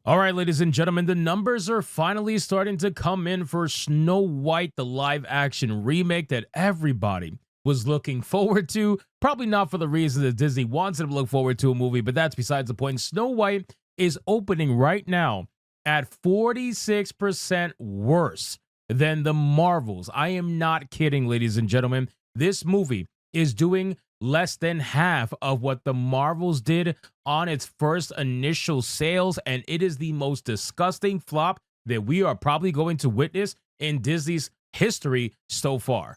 All right, ladies and gentlemen, the numbers are finally starting to come in for Snow White, the live action remake that everybody was looking forward to. Probably not for the reason that Disney wants them to look forward to a movie, but that's besides the point. Snow White is opening right now at 46% worse than the Marvels. I am not kidding, ladies and gentlemen. This movie is doing less than half of what the Marvels did on its first initial sales, and it is the most disgusting flop that we are probably going to witness in Disney's history so far.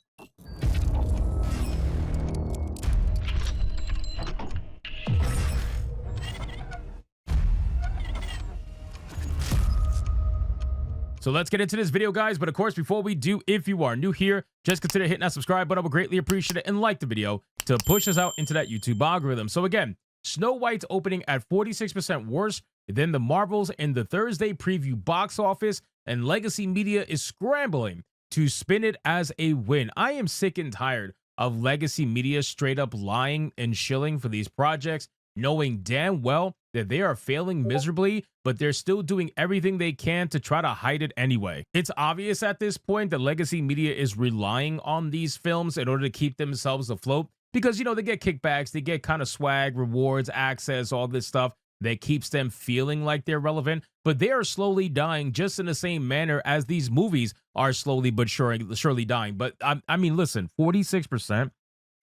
So let's get into this video, guys. But of course, before we do, if you are new here, just consider hitting that subscribe button. I would greatly appreciate it, and like the video to push us out into that YouTube algorithm. So again, Snow White's opening at 46% worse than the Marvels in the Thursday preview box office, and Legacy Media is scrambling to spin it as a win. I am sick and tired of Legacy Media straight up lying and shilling for these projects, knowing damn well that they are failing miserably, but they're still doing everything they can to try to hide it anyway. It's obvious at this point that Legacy Media is relying on these films in order to keep themselves afloat because, you know, they get kickbacks, they get kind of swag, rewards, access, all this stuff that keeps them feeling like they're relevant, but they are slowly dying just in the same manner as these movies are slowly but surely dying. But I mean, listen, 46%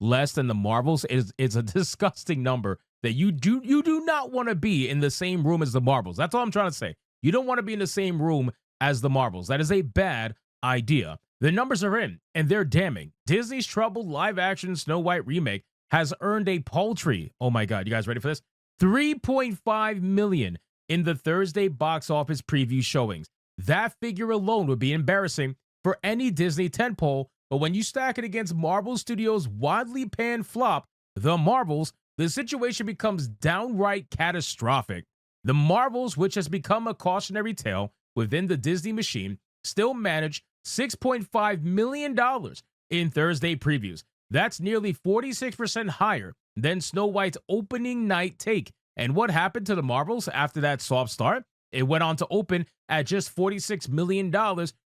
less than the Marvels is a disgusting number that you do not want to be in the same room as the Marvels. That's all I'm trying to say. You don't want to be in the same room as the Marvels. That is a bad idea. The numbers are in, and they're damning. Disney's troubled live-action Snow White remake has earned a paltry, oh my God, you guys ready for this? $3.5 million in the Thursday box office preview showings. That figure alone would be embarrassing for any Disney tentpole, but when you stack it against Marvel Studios' widely panned flop, The Marvels, the situation becomes downright catastrophic. The Marvels, which has become a cautionary tale within the Disney machine, still managed $6.5 million in Thursday previews. That's nearly 46% higher than Snow White's opening night take. And what happened to the Marvels after that soft start? It went on to open at just $46 million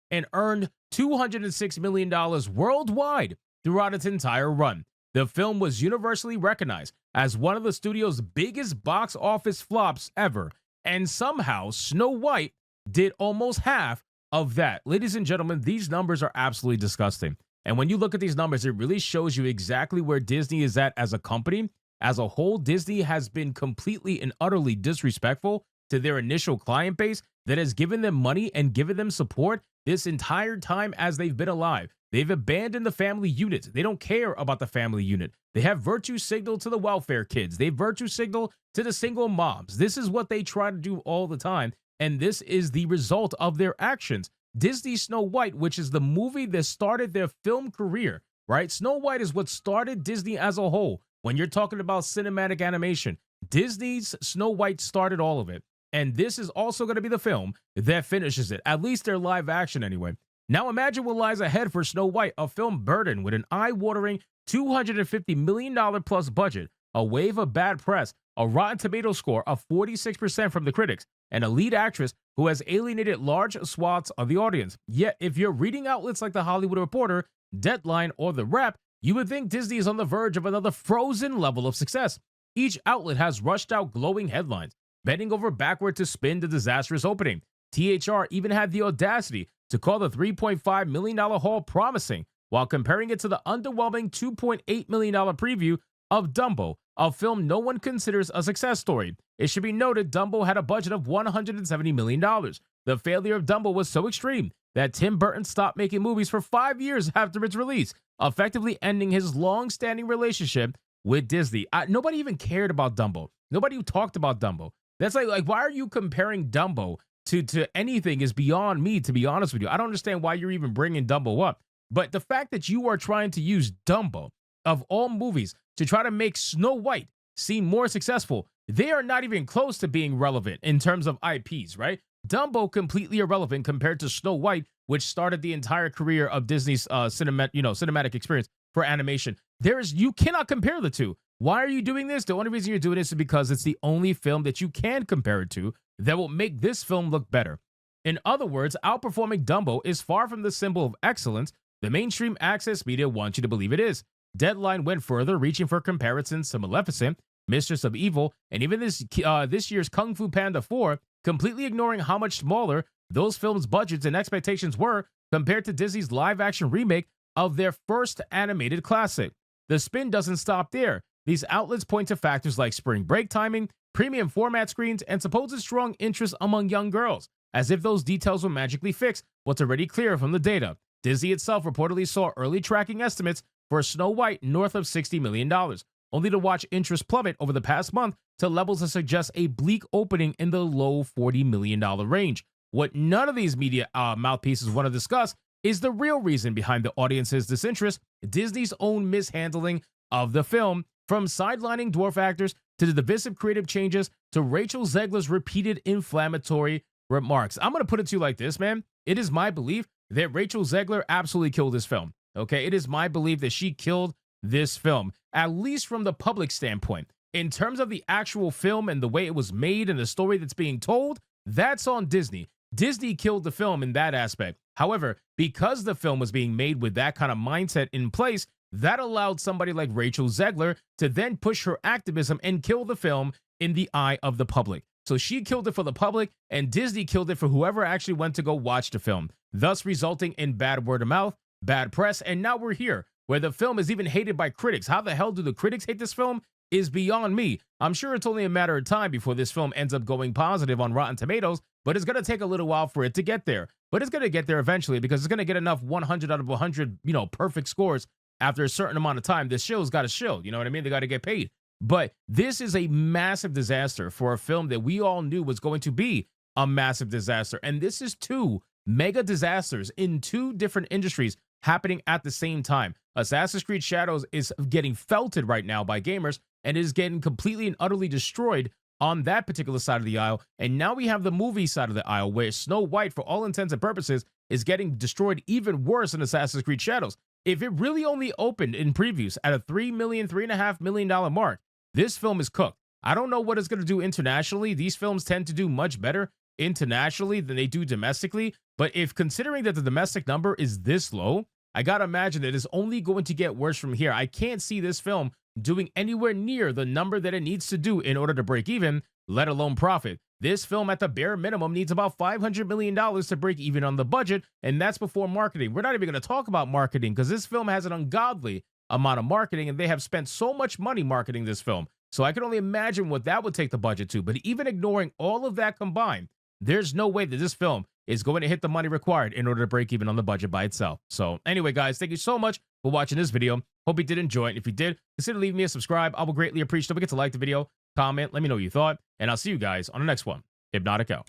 and earned $206 million worldwide throughout its entire run. The film was universally recognized as one of the studio's biggest box office flops ever, and somehow Snow White did almost half of that. Ladies and gentlemen, these numbers are absolutely disgusting. And when you look at these numbers, it really shows you exactly where Disney is at as a company. As a whole, Disney has been completely and utterly disrespectful to their initial client base that has given them money and given them support this entire time as they've been alive. They've abandoned the family unit. They don't care about the family unit. They have virtue signal to the welfare kids. They virtue signal to the single moms. This is what they try to do all the time, and this is the result of their actions. Disney's Snow White, which is the movie that started their film career, right? Snow White is what started Disney as a whole. When you're talking about cinematic animation, Disney's Snow White started all of it. And this is also going to be the film that finishes it, at least their live action anyway. Now imagine what lies ahead for Snow White, a film burdened with an eye-watering $250 million plus budget, a wave of bad press, a Rotten Tomatoes score of 46% from the critics, and a lead actress who has alienated large swaths of the audience. Yet, if you're reading outlets like The Hollywood Reporter, Deadline, or The Wrap, you would think Disney is on the verge of another Frozen level of success. Each outlet has rushed out glowing headlines, bending over backward to spin the disastrous opening. THR even had the audacity to call the $3.5 million haul promising, while comparing it to the underwhelming $2.8 million preview of Dumbo, a film no one considers a success story. It should be noted Dumbo had a budget of $170 million. The failure of Dumbo was so extreme that Tim Burton stopped making movies for 5 years after its release, effectively ending his long-standing relationship with Disney. Nobody even cared about Dumbo. Nobody talked about Dumbo. That's like why are you comparing Dumbo to anything is beyond me, to be honest with you. I don't understand why you're even bringing Dumbo up. But the fact that you are trying to use Dumbo, of all movies, to try to make Snow White seem more successful, they are not even close to being relevant in terms of IPs, right? Dumbo completely irrelevant compared to Snow White, which started the entire career of Disney's cinematic experience for animation. You cannot compare the two. Why are you doing this? The only reason you're doing this is because it's the only film that you can compare it to that will make this film look better. In other words, outperforming Dumbo is far from the symbol of excellence the mainstream access media wants you to believe it is. Deadline went further, reaching for comparisons to Maleficent, Mistress of Evil, and even this year's Kung Fu Panda 4, completely ignoring how much smaller those films' budgets and expectations were compared to Disney's live-action remake of their first animated classic. The spin doesn't stop there. These outlets point to factors like spring break timing, premium format screens, and supposed strong interest among young girls, as if those details will magically fix what's already clear from the data. Disney itself reportedly saw early tracking estimates for Snow White north of $60 million, only to watch interest plummet over the past month to levels that suggest a bleak opening in the low $40 million range. What none of these media mouthpieces want to discuss is the real reason behind the audience's disinterest: Disney's own mishandling of the film, from sidelining dwarf actors to the divisive creative changes to Rachel Zegler's repeated inflammatory remarks. I'm going to put it to you like this, man. It is my belief that Rachel Zegler absolutely killed this film. Okay, it is my belief that she killed this film, at least from the public standpoint. In terms of the actual film and the way it was made and the story that's being told, that's on Disney. Disney killed the film in that aspect. However, because the film was being made with that kind of mindset in place, that allowed somebody like Rachel Zegler to then push her activism and kill the film in the eye of the public. So she killed it for the public, and Disney killed it for whoever actually went to go watch the film, thus resulting in bad word of mouth, bad press, and now we're here, where the film is even hated by critics. How the hell do the critics hate this film is beyond me. I'm sure it's only a matter of time before this film ends up going positive on Rotten Tomatoes, but it's going to take a little while for it to get there. But it's going to get there eventually, because it's going to get enough 100 out of 100, perfect scores after a certain amount of time. This show's got to show, you know what I mean? They got to get paid. But this is a massive disaster for a film that we all knew was going to be a massive disaster. And this is two mega disasters in two different industries happening at the same time. Assassin's Creed Shadows is getting felted right now by gamers and is getting completely and utterly destroyed on that particular side of the aisle. And now we have the movie side of the aisle, where Snow White, for all intents and purposes, is getting destroyed even worse than Assassin's Creed Shadows. If it really only opened in previews at a $3.5 million mark, this film is cooked. I don't know what it's going to do internationally. These films tend to do much better internationally than they do domestically. But if considering that the domestic number is this low, I got to imagine that it's only going to get worse from here. I can't see this film doing anywhere near the number that it needs to do in order to break even, let alone profit. This film, at the bare minimum, needs about $500 million to break even on the budget, and that's before marketing. We're not even going to talk about marketing, because this film has an ungodly amount of marketing, and they have spent so much money marketing this film. So I can only imagine what that would take the budget to. But even ignoring all of that combined, there's no way that this film is going to hit the money required in order to break even on the budget by itself. So anyway, guys, thank you so much for watching this video. Hope you did enjoy it. If you did, consider leaving me a subscribe. I will greatly appreciate it. Don't forget to like the video, comment, let me know what you thought, and I'll see you guys on the next one. Hypnotic out.